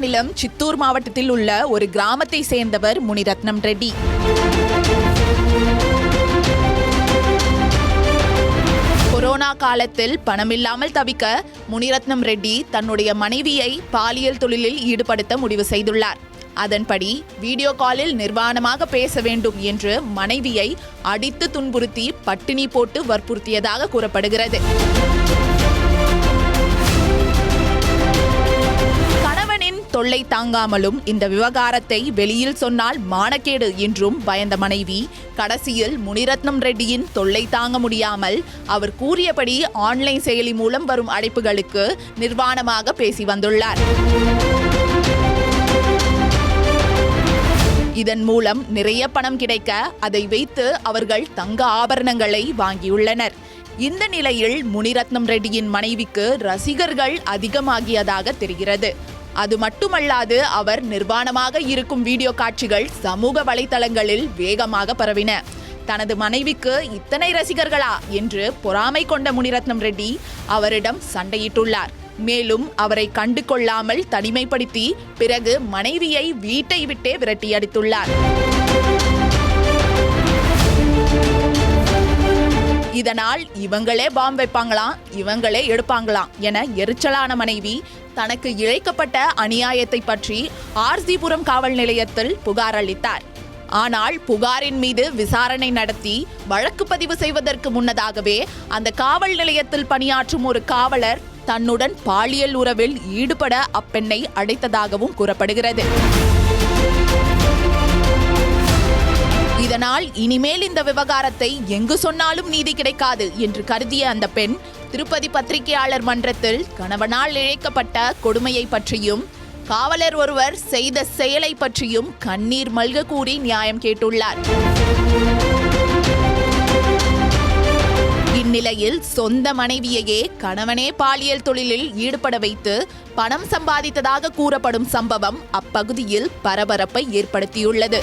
மாநிலம் சித்தூர் மாவட்டத்தில் உள்ள ஒரு கிராமத்தை சேர்ந்தவர் முனிரத்னம் ரெட்டி. கொரோனா காலத்தில் பணமில்லாமல் தவிக்க முனிரத்னம் ரெட்டி தன்னுடைய மனைவியை பாலியல் தொழிலில் ஈடுபடுத்த முடிவு செய்துள்ளார். அதன்படி வீடியோ காலில் நிர்வாணமாக பேச வேண்டும் என்று மனைவியை அடித்து துன்புறுத்தி பட்டினி போட்டு வற்புறுத்தியதாக கூறப்படுகிறது. தொல்லை தாங்காமலும் இந்த விவகாரத்தை வெளியில் சொன்னால் மானக்கேடு என்றும் பயந்த மனைவி கடைசியில் முனிரத்னம் ரெட்டியின் தொல்லை தாங்க முடியாமல் அவர் கூறியபடி ஆன்லைன் செயலி மூலம் வரும் அழைப்புகளுக்கு நிர்வாணமாக பேசி வந்துள்ளார். இதன் மூலம் நிறைய பணம் கிடைக்க அதை வைத்து அவர்கள் தங்க ஆபரணங்களை வாங்கியுள்ளனர். இந்த நிலையில் முனிரத்னம் ரெட்டியின் மனைவிக்கு ரசிகர்கள் அதிகமாகியதாக தெரிகிறது. அது மட்டுமல்லாது அவர் நிர்வாணமாக இருக்கும் வீடியோ காட்சிகள் சமூக வலைதளங்களில் வேகமாக பரவின. தனது மனைவிக்கு இத்தனை ரசிகர்களா என்று பொறாமை கொண்ட முனிரத்னம் ரெட்டி அவரிடம் சண்டையிட்டுள்ளார். மேலும் அவரை கண்டு கொள்ளாமல் தனிமைப்படுத்தி பிறகு மனைவியை வீட்டை விட்டே விரட்டி அடித்துள்ளார். இதனால் இவங்களே பாம்பு வைப்பாங்களாம், இவங்களே எடுப்பாங்களாம் என எரிச்சலான மனைவி தனக்கு இழைக்கப்பட்ட அநியாயத்தை பற்றி ஆர்சிபுரம் காவல் நிலையத்தில் புகார் அளித்தார். ஆனால் புகாரின் மீது விசாரணை நடத்தி வழக்கு பதிவு செய்வதற்கு முன்னதாகவே அந்த காவல் நிலையத்தில் பணியாற்றும் ஒரு காவலர் தன்னுடன் பாலியல் உறவில் ஈடுபட அப்பெண்ணை அழைத்ததாகவும் கூறப்படுகிறது. இதனால் இனிமேல் இந்த விவகாரத்தை எங்கு சொன்னாலும் நீதி கிடைக்காது என்று கருதிய அந்த பெண் திருப்பதி பத்திரிகையாளர் மன்றத்தில் கணவனால் இழைக்கப்பட்ட கொடுமையை பற்றியும் காவலர் ஒருவர் செய்த செயலை பற்றியும் கண்ணீர் மல்க கூறி நியாயம் கேட்டுள்ளார். இந்நிலையில் சொந்த மனைவியையே கணவனே பாலியல் தொழிலில் ஈடுபட வைத்து பணம் சம்பாதித்ததாக கூறப்படும் சம்பவம் அப்பகுதியில் பரபரப்பை ஏற்படுத்தியுள்ளது.